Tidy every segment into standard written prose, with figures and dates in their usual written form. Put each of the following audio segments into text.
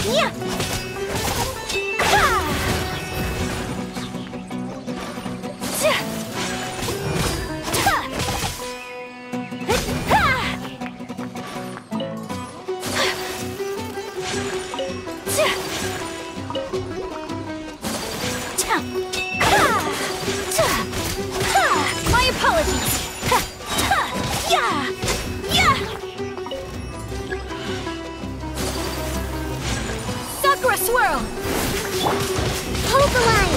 Yeah. My apologies. Sakura swirl. Hold the line.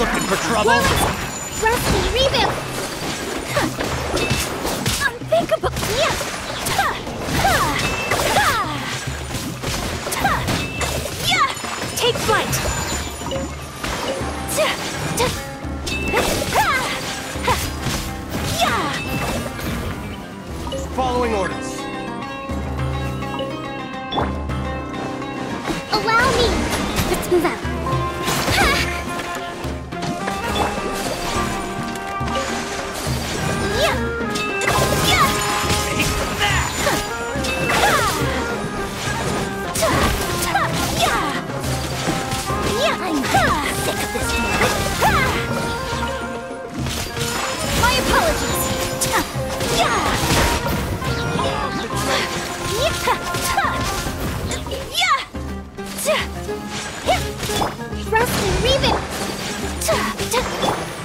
Looking for trouble? Rusty, reboot! Unthinkable! Yeah! Take flight! Following orders. Allow me! Let's move out. My apologies. Rusty, reboot.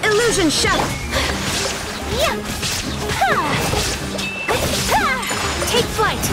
Illusion shut. Take flight.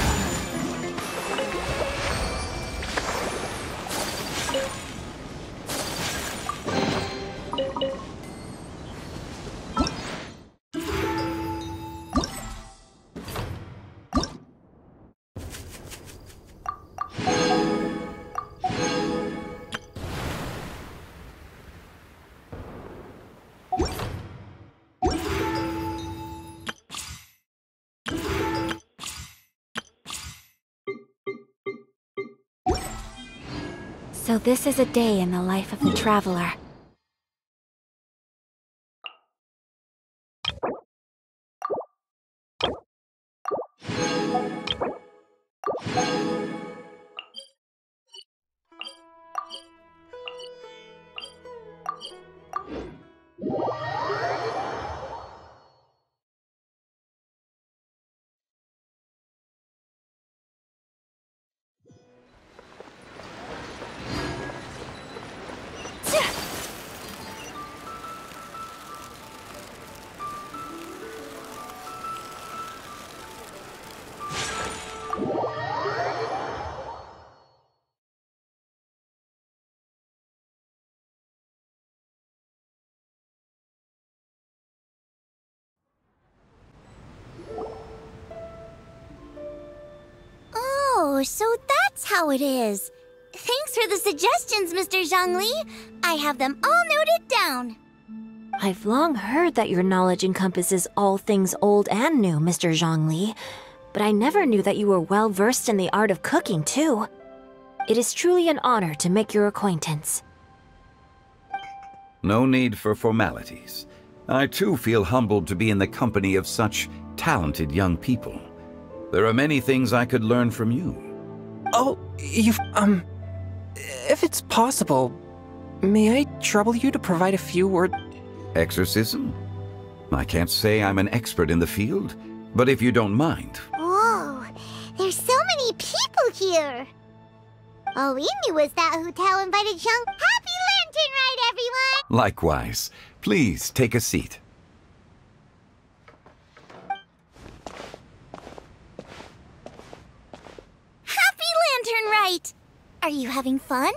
So this is a day in the life of the traveler. Oh, so that's how it is. Thanks for the suggestions, Mr. Zhongli. I have them all noted down. I've long heard that your knowledge encompasses all things old and new, Mr. Zhongli, but I never knew that you were well versed in the art of cooking, too. It is truly an honor to make your acquaintance. No need for formalities. I too feel humbled to be in the company of such talented young people. There are many things I could learn from you. Oh, if it's possible, may I trouble you to provide a few words? Exorcism? I can't say I'm an expert in the field, but if you don't mind. Whoa, there's so many people here. All we knew was that hotel invited Zhong. Happy Lantern Ride, everyone! Likewise. Please take a seat. Happy Lantern Ride! Are you having fun?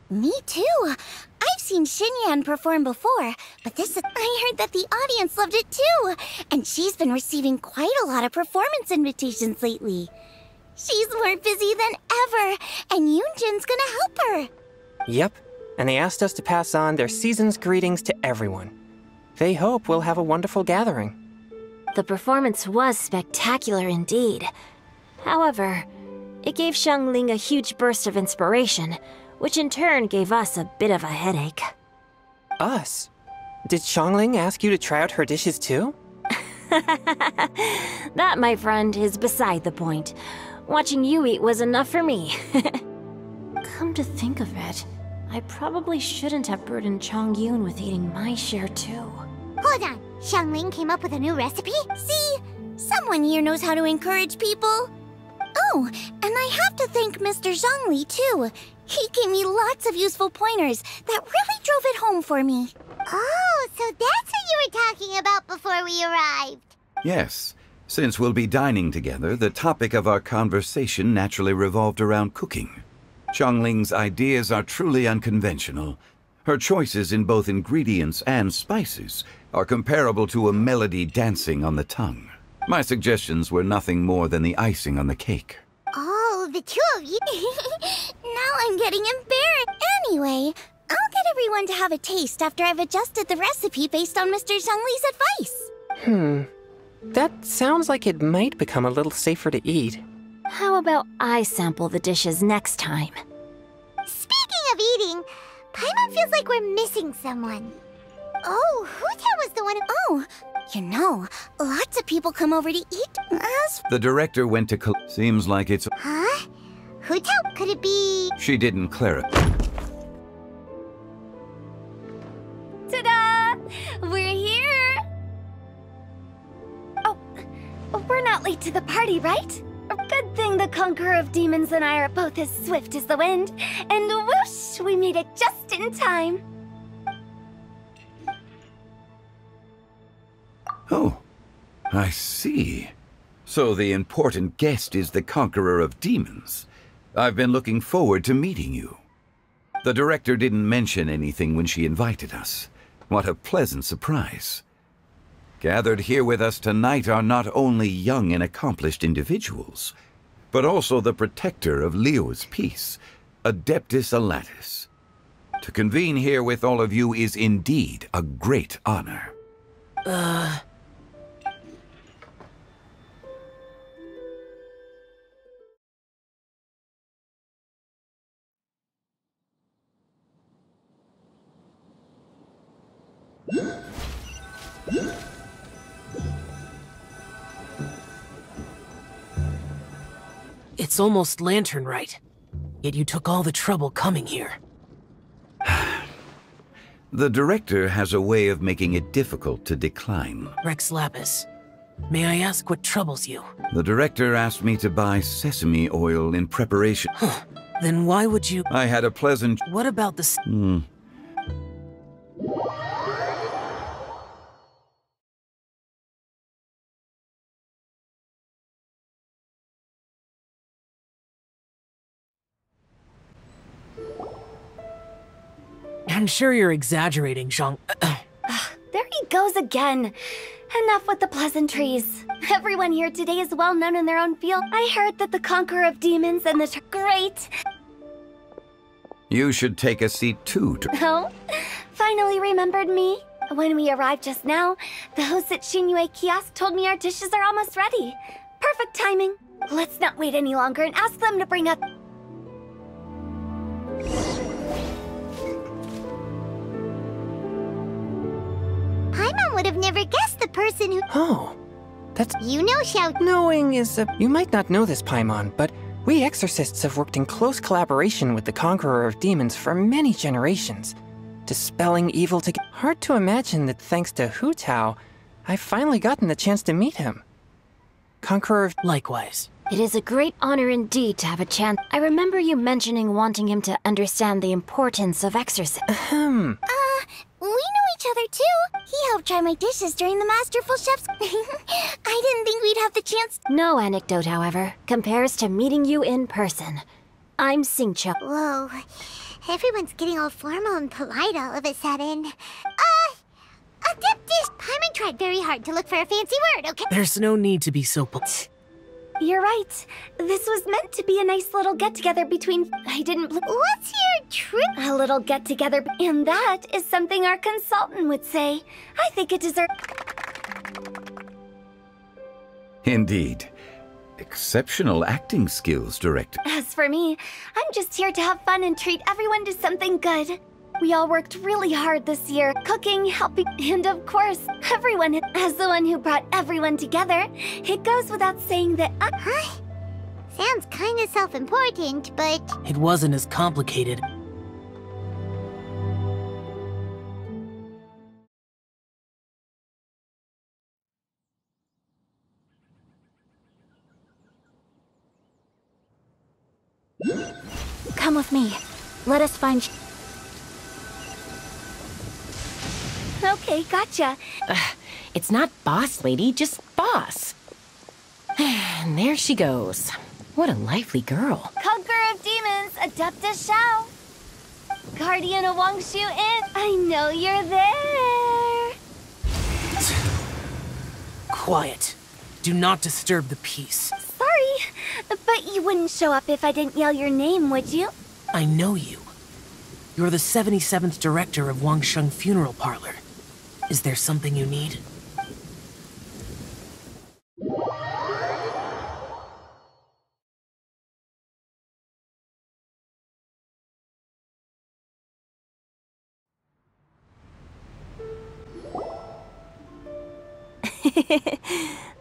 Me too. I've seen Xinyan perform before, but I heard that the audience loved it too. And she's been receiving quite a lot of performance invitations lately. She's more busy than ever, and Yoonjin's gonna help her. Yep, and they asked us to pass on their season's greetings to everyone. They hope we'll have a wonderful gathering. The performance was spectacular indeed. However, it gave Xiangling a huge burst of inspiration, which in turn gave us a bit of a headache. Us? Did Xiangling ask you to try out her dishes too? That, my friend, is beside the point. Watching you eat was enough for me. Come to think of it, I probably shouldn't have burdened Chongyun with eating my share too. Hold on, Xiangling came up with a new recipe? See, someone here knows how to encourage people. Oh, and I have to thank Mr. Zhongli too. He gave me lots of useful pointers that really drove it home for me. Oh, so that's what you were talking about before we arrived. Yes. Since we'll be dining together, the topic of our conversation naturally revolved around cooking. Xiangling's ideas are truly unconventional. Her choices in both ingredients and spices are comparable to a melody dancing on the tongue. My suggestions were nothing more than the icing on the cake. Oh, the two of you. Now I'm getting embarrassed. Anyway, I'll get everyone to have a taste after I've adjusted the recipe based on Mr. Zhongli's advice. That sounds like it might become a little safer to eat. How about I sample the dishes next time? Speaking of eating, Paimon feels like we're missing someone. Oh, Huta was the one who... Oh, you know, lots of people come over to eat. The director went to seems like it's... Huh? Huta? Could it be... She didn't clarify. Ta-da! We're here! Oh, we're not late to the party, right? Good thing the Conqueror of Demons and I are both as swift as the wind. And whoosh, we made it just in time. Oh, I see. So the important guest is the Conqueror of Demons. I've been looking forward to meeting you. The director didn't mention anything when she invited us. What a pleasant surprise. Gathered here with us tonight are not only young and accomplished individuals, but also the protector of Leo's peace, Adeptus Alatus. To convene here with all of you is indeed a great honor. It's almost lantern right. Yet you took all the trouble coming here. The director has a way of making it difficult to decline. Rex Lapis, may I ask what troubles you? The director asked me to buy sesame oil in preparation. Then why would you... I had a pleasant... What about the... I'm sure you're exaggerating, Zhang. There he goes again. enough with the pleasantries. Everyone here today is well known in their own field. I heard that the Conqueror of Demons and the Great... You should take a seat too. Oh? Finally remembered me? When we arrived just now, the host at Shinue Kiosk told me our dishes are almost ready. Perfect timing. Let's not wait any longer and ask them to bring up... Paimon would have never guessed the person who... Oh, that's... You know, Xiao... Knowing is a... You might not know this, Paimon, but we exorcists have worked in close collaboration with the Conqueror of Demons for many generations, dispelling evil together. Hard to imagine that thanks to Hu Tao, I've finally gotten the chance to meet him. Conqueror of... Likewise. It is a great honor indeed to have a chance. I remember you mentioning wanting him to understand the importance of exorcism. We know each other too. He helped try my dishes during the Masterful Chef's... I didn't think we'd have the chance... No anecdote, however, compares to meeting you in person. I'm Singcho. Whoa. Everyone's getting all formal and polite all of a sudden. Adeptus! Paimon tried very hard to look for a fancy word, okay? There's no need to be so You're right. This was meant to be a nice little get-together between... I didn't... What's your trip? A little get-together, and that is something our consultant would say. I think it deserves... Indeed. Exceptional acting skills, Director. As for me, I'm just here to have fun and treat everyone to something good. We all worked really hard this year, cooking, helping, and of course, everyone. As the one who brought everyone together, it goes without saying that Sounds kind of self-important, but... It wasn't as complicated. Come with me. Let us find... Okay, gotcha. It's not boss lady, just boss. And there she goes. What a lively girl. Conqueror of Demons, Adeptus Shao. Guardian of Wangshu Inn, I know you're there. Quiet. Do not disturb the peace. Sorry, but you wouldn't show up if I didn't yell your name, would you? I know you. You're the 77th director of Wangsheng Funeral Parlor. Is there something you need?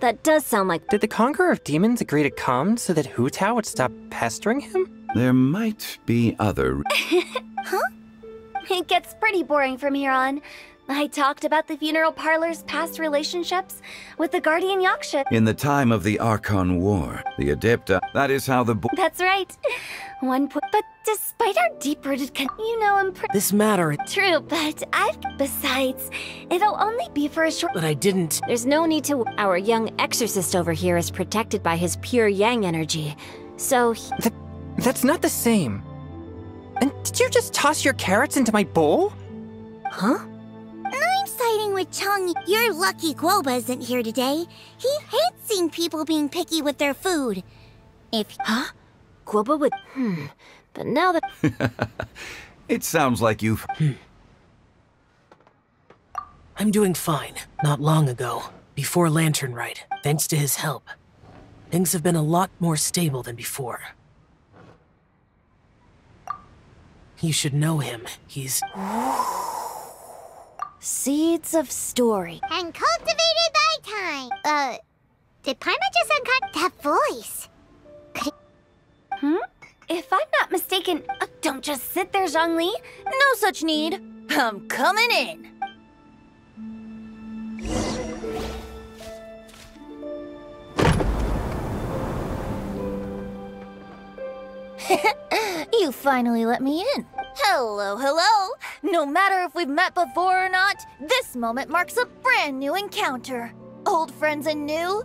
That does sound like... Did the Conqueror of Demons agree to come so that Hu Tao would stop pestering him? There might be other... Huh? It gets pretty boring from here on. I talked about the funeral parlor's past relationships with the Guardian Yaksha. In the time of the Archon War, the Adepta, that is how the... That's right. But despite our deep-rooted you know I'm This matter... True, but Besides, it'll only be for a short... But I didn't... There's no need to... Our young exorcist over here is protected by his pure yang energy. So... That's not the same. And did you just toss your carrots into my bowl? Huh? I'm siding with Chang. You're lucky Guoba isn't here today. He hates seeing people being picky with their food. Huh? Guoba would... But now that... It sounds like you've... I'm doing fine. Not long ago, before Lantern Rite, thanks to his help, things have been a lot more stable than before. You should know him. He's... Seeds of story. And cultivated by time. Did Paimon just uncut that voice? If I'm not mistaken, don't just sit there, Zhongli. No such need. I'm coming in. You finally let me in. Hello, hello. No matter if we've met before or not, this moment marks a brand new encounter. Old friends and new.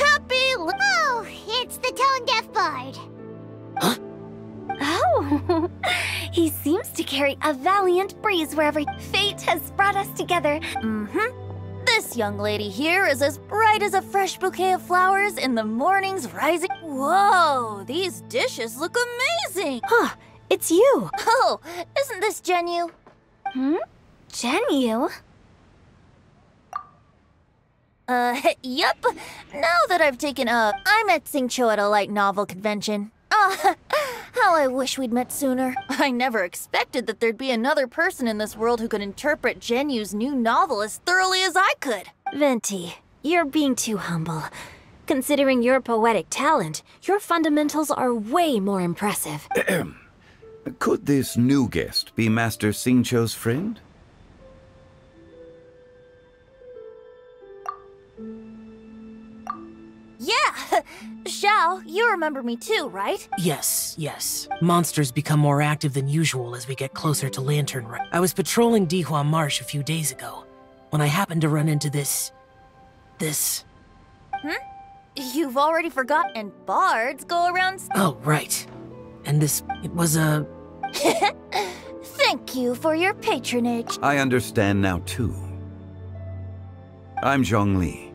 Oh, it's the tone-deaf bard. Huh? Oh, he seems to carry a valiant breeze wherever fate has brought us together. This This young lady here is as bright as a fresh bouquet of flowers in the morning's rising. Whoa, these dishes look amazing! Huh, it's you. Oh, isn't this Genyu? Genyu? Yep. Now that I've taken up, I met Xingqiu at a light novel convention. Ah, how I wish we'd met sooner. I never expected that there'd be another person in this world who could interpret Genyu's new novel as thoroughly as I could. Venti, you're being too humble. Considering your poetic talent, your fundamentals are way more impressive. Could this new guest be Master Xingqiu's friend? Yeah! Xiao, you remember me too, right? Yes, yes. Monsters become more active than usual as we get closer to Lantern Rite. I was patrolling Dihua Marsh a few days ago, when I happened to run into this... You've already forgotten, and bards go around... Oh, right. And it was a... Thank you for your patronage. I understand now, too. I'm Zhongli,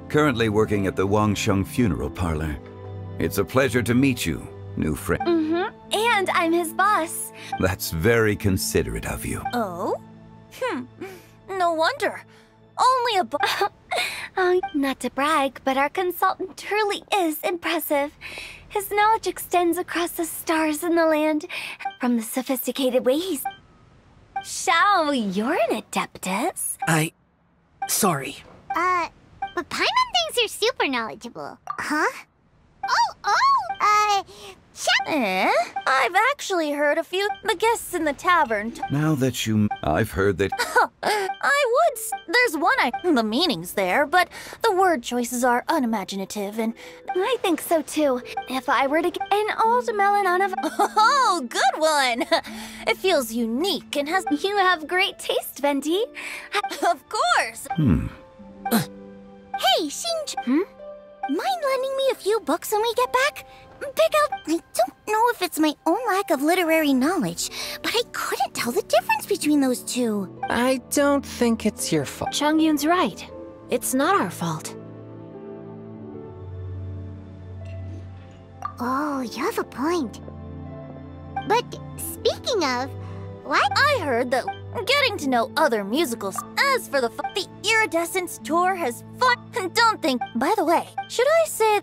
currently working at the Wangsheng Funeral Parlor. It's a pleasure to meet you, new friend. And I'm his boss. That's very considerate of you. Oh? No wonder. Only a Oh, not to brag, but our consultant truly is impressive. His knowledge extends across the stars and the land. From the sophisticated way he's... Xiao, you're an adeptus. Sorry. But Paimon thinks you're super knowledgeable. Huh? I've actually heard a few the guests in the tavern. Now that I've heard that... There's one the meaning's there, but the word choices are unimaginative and... I think so too. If I were to get an old melon on a... Oh, good one! It feels unique and has... You have great taste, Venti. Of course! Hey, Xingqiu. Mind lending me a few books when we get back? I don't know if it's my own lack of literary knowledge, but I couldn't tell the difference between those two. I don't think it's your fault. Chongyun's right. It's not our fault. Oh, you have a point. But speaking of, what? I heard that getting to know other musicals. As for the Iridescence tour has fun. Don't think. By the way, should I say...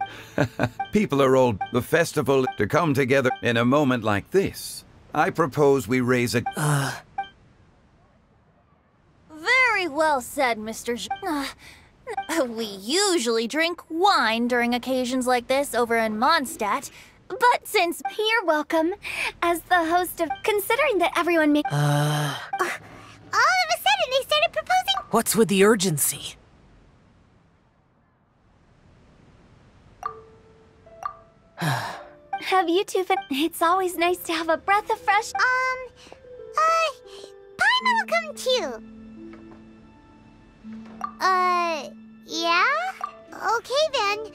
People are old. The festival to come together in a moment like this. I propose we raise a... Very well said, Mr. We usually drink wine during occasions like this over in Mondstadt. But since... You're welcome. As the host of... Considering that everyone may... All of a sudden, they started proposing... What's with the urgency? Have you two been... It's always nice to have a breath of fresh... Paimon will come too. Yeah? Okay then.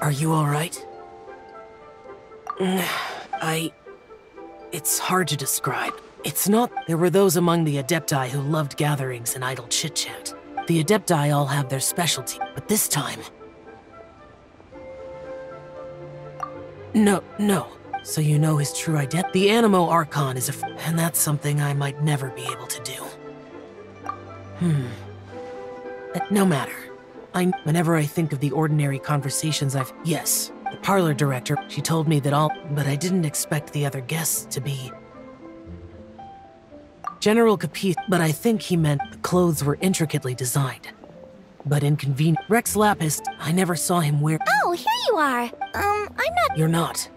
Are you alright? It's hard to describe. It's not... There were those among the Adepti who loved gatherings and idle chit-chat. The Adepti all have their specialty, but this time... No. So you know his true identity? The Animo Archon is and that's something I might never be able to do. No matter. Whenever I think of the ordinary conversations Yes, the parlor director, she told me that but I didn't expect the other guests to be... General Capiz, but I think he meant the clothes were intricately designed. But inconvenient. Rex Lapis, I never saw him wear... Oh, here you are. I'm not... You're not.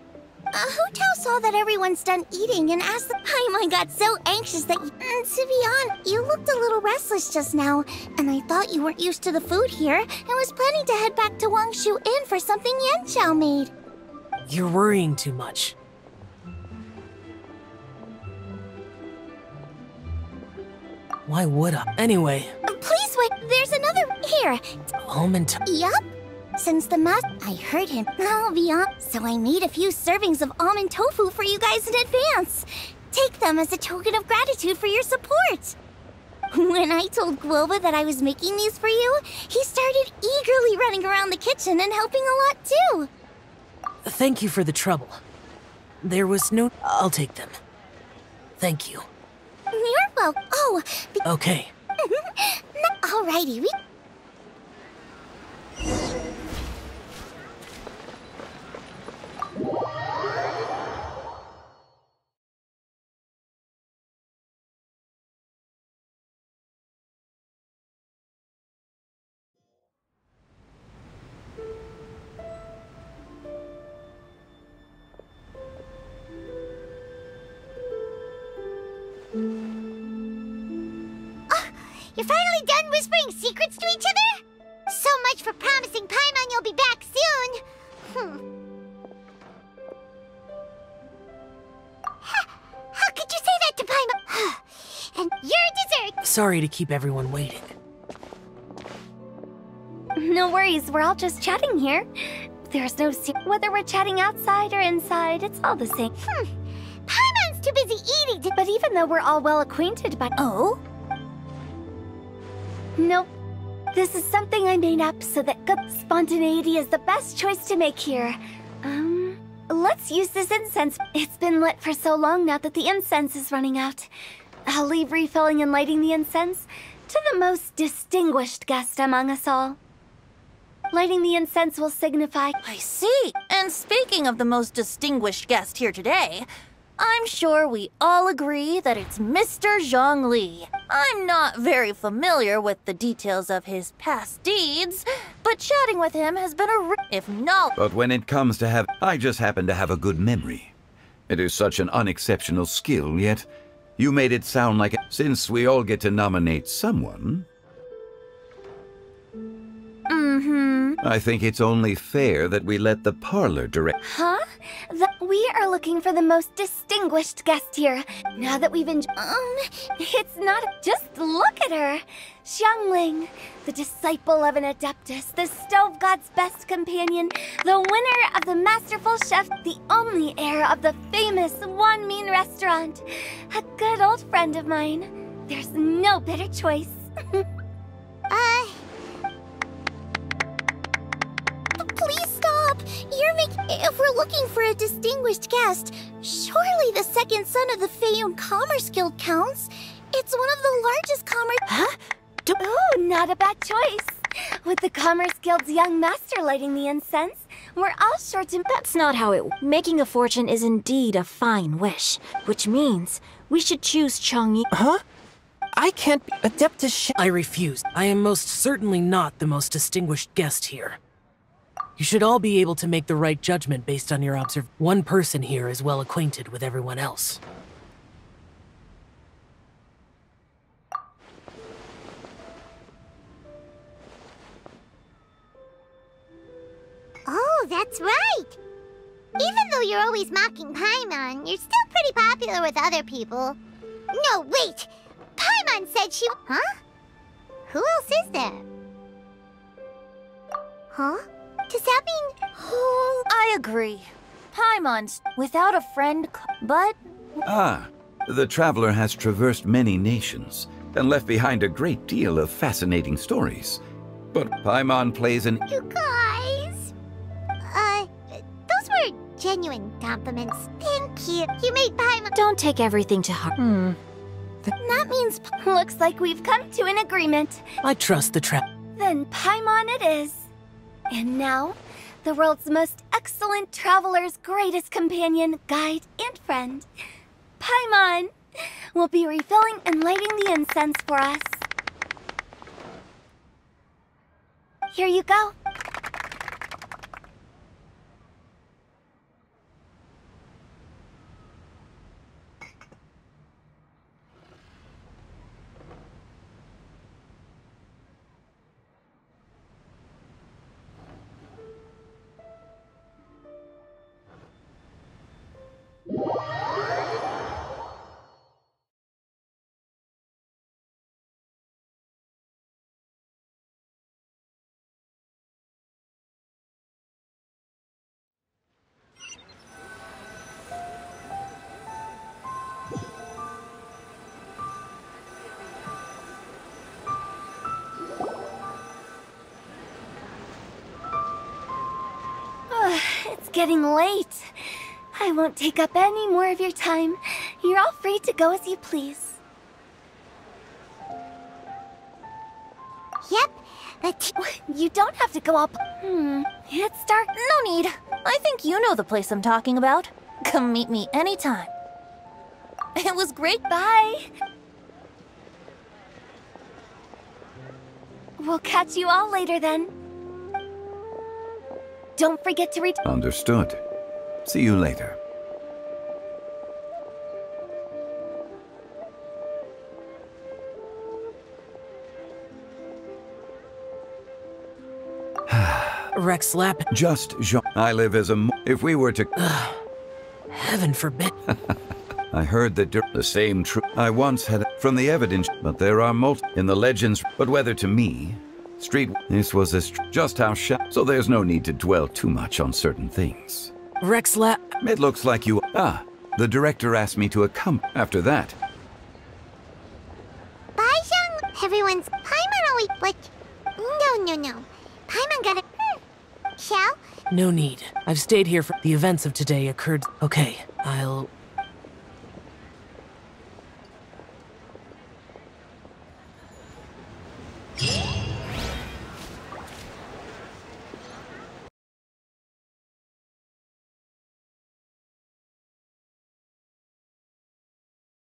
Hu Tao saw that everyone's done eating and asked the Paimon got so anxious that to be honest, you looked a little restless just now, and I thought you weren't used to the food here and was planning to head back to Wangshu Inn for something Yan Xiao made. You're worrying too much. Why would I? Anyway. Please wait, there's another here. Almond. Yup. Since the I heard him, I'll be honest, so I made a few servings of almond tofu for you guys in advance. Take them as a token of gratitude for your support. When I told Guoba that I was making these for you, he started eagerly running around the kitchen and helping a lot too. Thank you for the trouble. There was no... I'll take them. Thank you. You're welcome. Oh, okay. Alrighty, You're finally done whispering secrets to each other? So much for promising Paimon you'll be back soon. How could you say that to Paimon? And your dessert! Sorry to keep everyone waiting. No worries, we're all just chatting here. There's no whether we're chatting outside or inside, it's all the same. Paimon's too busy eating to— But even though we're all well acquainted by— Oh? Nope. This is something I made up so that good spontaneity is the best choice to make here. Let's use this incense. It's been lit for so long now that the incense is running out. I'll leave refilling and lighting the incense to the most distinguished guest among us all. Lighting the incense will signify— I see. And speaking of the most distinguished guest here today, I'm sure we all agree that it's Mr. Zhongli. I'm not very familiar with the details of his past deeds, but chatting with him has been if not— But when it comes to I just happen to have a good memory. It is such an unexceptional skill, yet you made it sound like since we all get to nominate someone, I think it's only fair that we let the parlor direct. Huh? We are looking for the most distinguished guest here. Now that we've it's not— Just look at her! Xiangling, the disciple of an adeptus, the stove god's best companion, the winner of the masterful chef, the only heir of the famous Wanmin restaurant. A good old friend of mine. There's no better choice. Please stop! If we're looking for a distinguished guest, surely the second son of the Feiyun Commerce Guild counts. It's one of the largest commerce— Huh? Oh, not a bad choice. With the Commerce Guild's young master lighting the incense, we're all sure to— That's not how it— Making a fortune is indeed a fine wish, which means we should choose Changyi. Huh? I can't be Adeptus. I refuse. I am most certainly not the most distinguished guest here. You should all be able to make the right judgment based on your One person here is well acquainted with everyone else. Oh, that's right! Even though you're always mocking Paimon, you're still pretty popular with other people. No, wait! Paimon said she— Huh? Who else is there? Huh? Does that mean— I agree. Paimon's without a friend, but— The traveler has traversed many nations and left behind a great deal of fascinating stories. But Paimon plays an— You guys... those were genuine compliments. Thank you. You made Paimon— Don't take everything to heart. That means looks like we've come to an agreement. I trust the trap. Then Paimon it is. And now, the world's most excellent traveler's greatest companion, guide, and friend, Paimon, will be refilling and lighting the incense for us. Here you go. getting late. I won't take up any more of your time. You're all free to go as you please. Yep, You don't have to go up. It's dark. No need. I think you know the place I'm talking about. Come meet me anytime. It was great. Bye. We'll catch you all later then. Don't forget to read. Understood. See you later. Rex Lap. Just Jean. I live as a. If we were to. Heaven forbid. I heard that the same truth I once had from the evidence, but there are in the legends. But whether to me, this was just how so there's no need to dwell too much on certain things. Rex Lap. It looks like you. The director asked me to accompany. After that. bye, Xiang. Everyone's Paimon always. What? No. Paimon got it. Shall? No need. I've stayed here for the events of today occurred. Okay, I'll